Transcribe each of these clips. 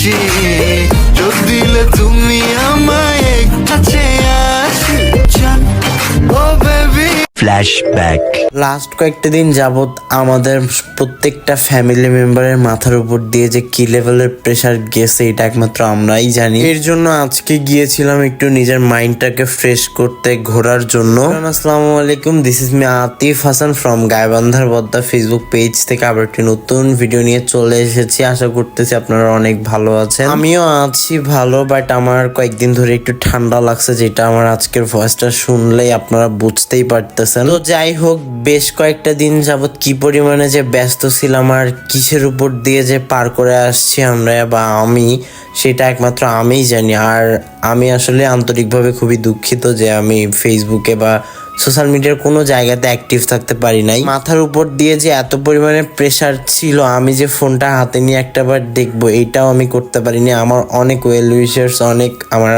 খুশি দিলে তুমি আমায় কাছে আসি ও বেবি। ফ্ল্যাশব্যাক। লাস্ট কয়েকটা দিন যাবত আমাদের প্রত্যেকটা ফ্যামিলি মেম্বারের মাথার উপর দিয়ে যে কি লেভেলের প্রেসার গেছে এটা একমাত্র আমরাই জানি। এর জন্য আজকে গিয়েছিলাম একটু নিজের মাইন্ডটাকে ফ্রেশ করতে ঘোরার জন্য। আসসালামু আলাইকুম, this is me Atif Hasan from গাইবান্ধার বদ্দা ফেসবুক পেজ থেকে আবার একটি নতুন ভিডিও নিয়ে চলে এসেছি। আশা করতেছি আপনারা অনেক ভালো আছেন, আমিও আছি ভালো। বাট আমার কয়েকদিন ধরে একটু ঠান্ডা লাগছে, যেটা আমার আজকের ভয়েসটা শুনলেই আপনারা বুঝতেই পারতেছেন। তো যাই হোক, বেশ কয়েকটা দিন যাবত কি পরিমাণে যে ব্যস্ত ছিলাম আর কিসের উপর দিয়ে যে পার করে আসছি আমরা বা আমি, সেটা একমাত্র আমিই জানি। আর আমি আসলে আন্তরিকভাবে খুবই দুঃখিত যে আমি ফেসবুকে বা সোশ্যাল মিডিয়ার কোনো জায়গাতে অ্যাক্টিভ থাকতে পারি নাই। মাথার উপর দিয়ে যে এত পরিমাণে প্রেশার ছিল, আমি যে ফোনটা হাতে নিয়ে একটাবার দেখবো এইটাও আমি করতে পারিনি। আমার অনেক ওয়েল উইশার্স, অনেক আমার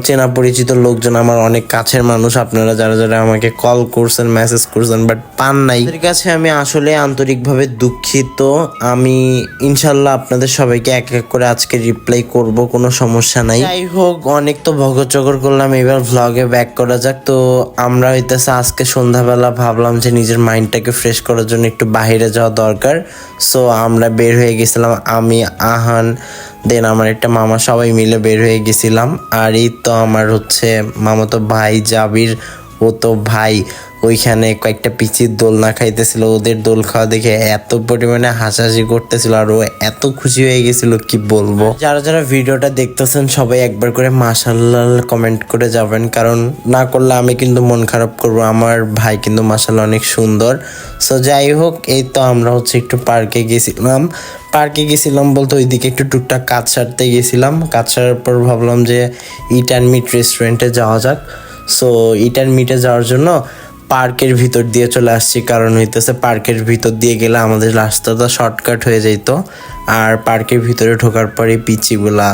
চেনা পরিচিত লোকজন, আমার অনেক কাছের মানুষ, আপনারা যারা যারা আমাকে কল করছেন, মেসেজ করছেন, বাট পান নাই, এর কাছে আমি আসলে আন্তরিকভাবে দুঃখিত। আমি ইনশাল্লাহ আপনাদের সবাইকে এক এক করে আজকে রিপ্লাই করব, কোনো সমস্যা নাই। যাই হোক, অনেক তো ভগচকর করলাম, এবার ভ্লগে ব্যাক করা যাক। তো আমরা হইতেছে আজকে সন্ধ্যাবেলা ভাবলাম যে নিজের মাইন্ডটাকে ফ্রেশ করার জন্য একটু বাইরে যাওয়া দরকার। সো আমরা বের হয়ে গেছিলাম, আমি, আহান, দেন আমার একটা মামা, সবাই মিলে বের হয়ে গেছিলাম। আর এই তো আমার হচ্ছে মামাতো ভাই জাবির, ও তো ভাই ওইখানে কয়েকটা পিচির দোলনা খাইতেছিল। ওদের দোল খাওয়া দেখে এত পরিমাণে হাসাহাসি করতেছিল আর ও এত খুশি হয়ে গেছিল কি বলবো। যারা যারা ভিডিওটা দেখতেছেন সবাই একবার করে মাশাআল্লাহ কমেন্ট করে যাবেন, কারণ না করলে আমি কিন্তু মন খারাপ করবো। আমার ভাই কিন্তু মাশাআল্লাহ অনেক সুন্দর। সো যাই হোক, এই তো আমরা হচ্ছে একটু পার্কে গেছিলাম বলতে ওইদিকে একটু টুকটাক কাজ সারতে গেছিলাম। কাজ সারার পর ভাবলাম যে ইট অ্যান্ড মিট রেস্টুরেন্টে যাওয়া যাক। সো ইট অ্যান্ড মিটে যাওয়ার জন্য পার্কের ভিতর দিয়ে চলে আসছি, কারণ হইতেছে পার্কের ভিতর দিয়ে গেলে আমাদের রাস্তাটা শর্টকাট হয়ে যেত। আর পার্কের ভিতরে ঢোকার পরে পিচিগুলা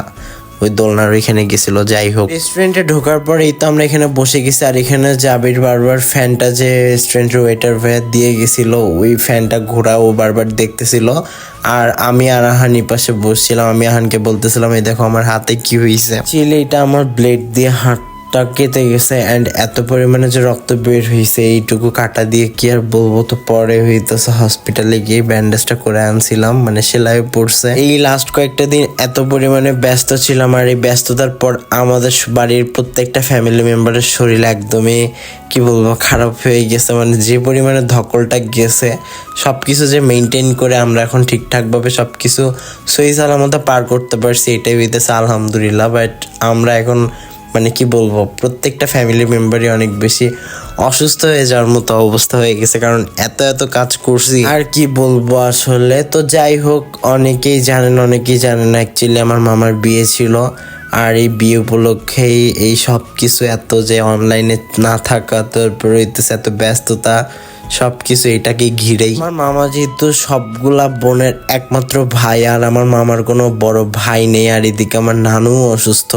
ওই দোলনার ওইখানে গেছিল। যাই হোক, রেস্টুরেন্টে ঢোকার পরে এই তো আমরা এখানে বসে গেছি। আর এখানে জাবির বারবার ফ্যানটা যে রেস্টুরেন্টের ওয়েটার ভাইয়া দিয়ে গেছিল, ওই ফ্যানটা ঘোরা ও বারবার দেখতেছিল। আর আমি আর আহানি পাশে বসছিলাম। আমি আহানকে বলতেছিলাম, এই দেখো আমার হাতে কি হয়েছে। চিলে এটা আমার ব্লেড দিয়ে হাতটা কেটে গেছে অ্যান্ড এত পরিমাণে যে রক্ত বের হয়েছে, এইটুকু কাটা দিয়ে কি আর বলবো। তো পরে হইতেছে হসপিটালে গিয়ে ব্যান্ডেজটা করে আনছিলাম, মানে সেলাই পড়ছে। এই লাস্ট কয়েকটা দিন এত পরিমাণে ব্যস্ত ছিলাম, আর এই ব্যস্ততার পর আমাদের বাড়ির প্রত্যেকটা ফ্যামিলি মেম্বারের শরীর একদমই কি বলবো খারাপ হয়ে গেছে। মানে যে পরিমাণে ধকলটা গেছে, সবকিছু যে মেনটেন করে আমরা এখন ঠিকঠাকভাবে সবকিছু সহি সালামতে পার করতে পারছি, এটাই হইতেছে আলহামদুলিল্লাহ। বাট আমরা এখন মানে কি বলবো, প্রত্যেকটা ফ্যামিলি মেম্বারই অনেক বেশি অসুস্থ হয়ে যাওয়ার মতো অবস্থা হয়ে গেছে, কারণ এত কাজ করছি আর কি বলবো আসলে। তো যাই হোক, অনেকেই জানেন অনেকেই জানেন না, অ্যাকচুয়ালি আমার মামার বিয়ে ছিল। আর এই বিয়ে উপলক্ষেই এই সব কিছু, এত যে অনলাইনে না থাকা, তারপর হইতেছে এত ব্যস্ততা, সবকিছু এটাকে ঘিরেই। আমার মামা যেহেতু সবগুলা বোনের একমাত্র ভাই, আর আমার মামার কোনো বড় ভাই নেই, আর এদিকে আমার নানু অসুস্থ।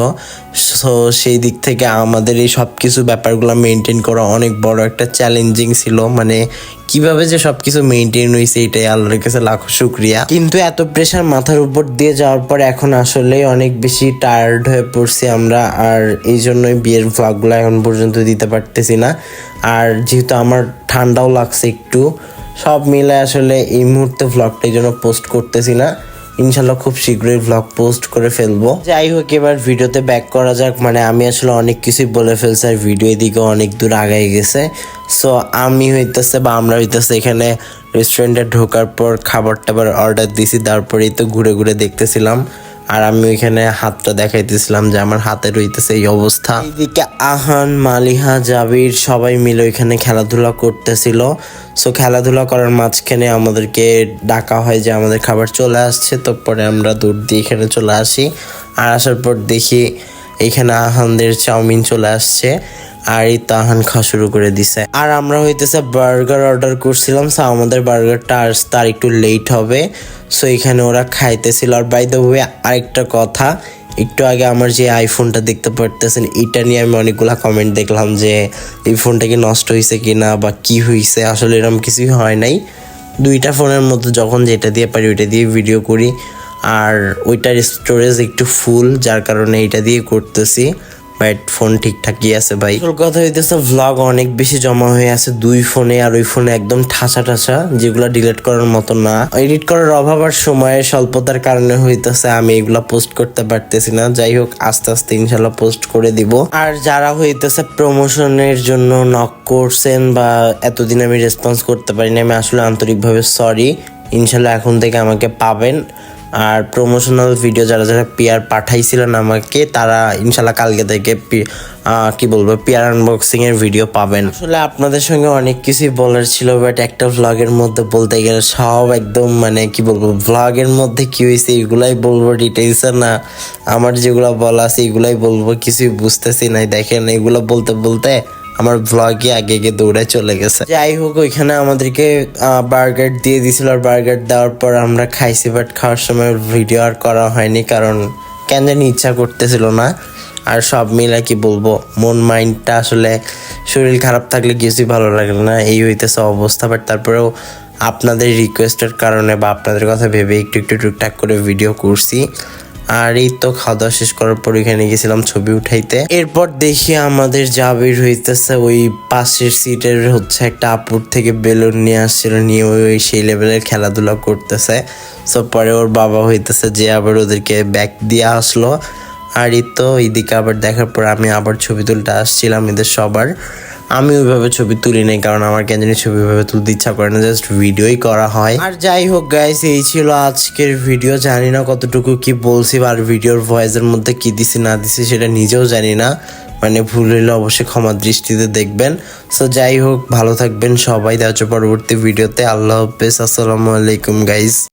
সো সেই দিক থেকে আমাদের এই সব কিছু ব্যাপারগুলো মেনটেন করা অনেক বড় একটা চ্যালেঞ্জিং ছিল। মানে কিভাবে যে সবকিছু মেনটেন হয়েছে এটাই আল্লাহর কাছে লাখো শুকরিয়া। কিন্তু এত প্রেশার মাথার উপর দিয়ে যাওয়ার পর এখন আসলে অনেক বেশি টায়ার্ড হয়ে পড়ছি আমরা, আর এই জন্যই বিয়ের ভ্লগগুলো এখন পর্যন্ত দিতে পারতেছি না। আর যেহেতু আমার ঠান্ডাও লাগছে একটু, সব মিলে আসলে এই মুহূর্তে ভ্লগটা এই জন্য পোস্ট করতেছি না। ইনশাল্লাহ খুব শীঘ্রই ভ্লগ পোস্ট করে ফেলবো। যাই হোক, এবার ভিডিওতে ব্যাক করা যাক। মানে আমি আসলে অনেক কিছুই বলে ফেলছি আর ভিডিও এদিকে অনেক দূর আগাই গেছে। সো আমি হইতেছে বা আমরা হইতেছে এখানে রেস্টুরেন্টে ঢোকার পর খাবার টাবার অর্ডার দিছি, তারপরেই তো ঘুরে ঘুরে দেখতেছিলাম। আর আমি ওইখানে হাতটা দেখাইতেছিলাম যে আমার হাতে রইতেছে এই অবস্থা। এইদিকে আহান, মালিহা, জাবির সবাই মিলে ওইখানে খেলাধুলা করতেছিল। সো খেলাধুলা করার মাঝখানে আমাদেরকে ডাকা হয় যে আমাদের খাবার চলে আসছে। তো পরে আমরা দৌড় দিয়ে এখানে চলে আসি। আর আসার পর দেখি এইখানে আহানদের চাউমিন চলে আসছে, আর এই তো আহান খাওয়া শুরু করে দিছে। আর আমরা হইতেছে বার্গার অর্ডার করছিলাম। সো আমাদের বার্গারটা আসতে আর একটু লেট হবে। সো এখানে ওরা খাইতেছিল। আর বাই দ্য ওয়ে আরেকটা কথা, একটু আগে আমার যে আইফোনটা দেখতে পারতেছেন, এটা নিয়ে আমি অনেকগুলা কমেন্ট দেখলাম যে এই ফোনটা কি নষ্ট হয়েছে কিনা বা কি হয়েছে। আসলে এরকম কিছুই হয় নাই। দুইটা ফোনের মধ্যে যখন যেটা দিয়ে পারি ওইটা দিয়ে ভিডিও করি। আর ওইটার স্টোরেজ একটু ফুল, যার কারণে এটা দিয়ে করতেছি। বাট ফোন ঠিকঠাকই আছে ভাই। আসল কথা হইতেছে ভ্লগ অনেক বেশি জমা হয়ে আছে 2 ফোনে, আর ওই ফোনে একদম ঠাসা ঠাসা, যেগুলো ডিলিট করার মতো না। এডিট করার অভাব আর সময়ের স্বল্পতার কারণে হইতেছে আমি এগুলা পোস্ট করতে পারতেছি না। যাই হোক, আস্তে আস্তে ইনশাল্লাহ পোস্ট করে দিব। আর যারা হইতেছে প্রমোশনের জন্য নক করছেন বা এতদিন আমি রেসপন্স করতে পারিনি, আমি আসলে আন্তরিকভাবে সরি। ইনশাল্লাহ এখন থেকে আমাকে পাবেন। আর প্রমোশনাল ভিডিও যারা যারা পিয়ার পাঠাইছিলেন আমাকে, তারা ইনশাল্লাহ কালকে থেকে কি বলবো পিয়ার আনবক্সিং এর ভিডিও পাবেন। আসলে আপনাদের সঙ্গে অনেক কিছুই বলার ছিল, বাট একটা ভ্লগের মধ্যে বলতে গেলে সব একদম মানে কি বলবো, ভ্লগের মধ্যে কি হয়েছে এগুলাই বলবো ডিটেইলসে, না আমার যেগুলো বলা আছে এগুলাই বলবো। কিছুই বুঝতেছি না, দেখেন এগুলো বলতে বলতে আমার ভ্লগে আগে গিয়ে দৌড়ে চলে গেছে। যাই হোক, ওইখানে আমাদেরকে বার্গার দিয়ে দিছিল, আর বার্গার দেওয়ার পর আমরা খাইছি, বাট খাওয়ার সময় ভিডিও আর করা হয়নি, কারণ কেন জানি ইচ্ছা করতেছিল না। আর সব মিলে কি বলবো, মন মাইন্ডটা আসলে, শরীর খারাপ থাকলে কিছুই ভালো লাগে না, এই হইতেছে অবস্থা। বাট তারপরেও আপনাদের রিকোয়েস্টের কারণে বা আপনাদের কথা ভেবে একটু একটু টুকটাক করে ভিডিও করছি। আর এই তো খাওয়া দাওয়া শেষ করার পর এখানে গেছিলাম ছবি উঠাইতে। এরপর দেখি আমাদের জাবির হইতেছে ওই পাশের সিটের হচ্ছে একটা আপুর থেকে বেলুন নিয়ে আসছিল, নিয়ে ওই সেই লেভেলের খেলাধুলা করতেছে। সো পরে ওর বাবা হইতেছে যে আবার ওদেরকে ব্যাগ দিয়ে আসলো। আর এই তো এইদিকে আবার দেখার পর আমি আবার ছবি তুলতে আসছিলাম এদের সবার। আমি ওইভাবে ছবি তুলি নাই, কারণ আমার কেন জানি ছবি ওইভাবে তুলতে ইচ্ছা করে না, জাস্ট ভিডিওই করা হয়। আর যাই হোক গাইস, এই ছিল আজকের ভিডিও। জানি না কতটুকু কি বলছি, আর ভিডিওর ভয়েসের মধ্যে কি দিছি না দিছি সেটা নিজেও জানি না, মানে ভুল হইলে অবশ্যই ক্ষমা দৃষ্টিতে দেখবেন। সো যাই হোক, ভালো থাকবেন সবাই। দেখা হচ্ছে পরবর্তী ভিডিওতে। আল্লাহ হাফেজ, আসসালামু আলাইকুম গাইস।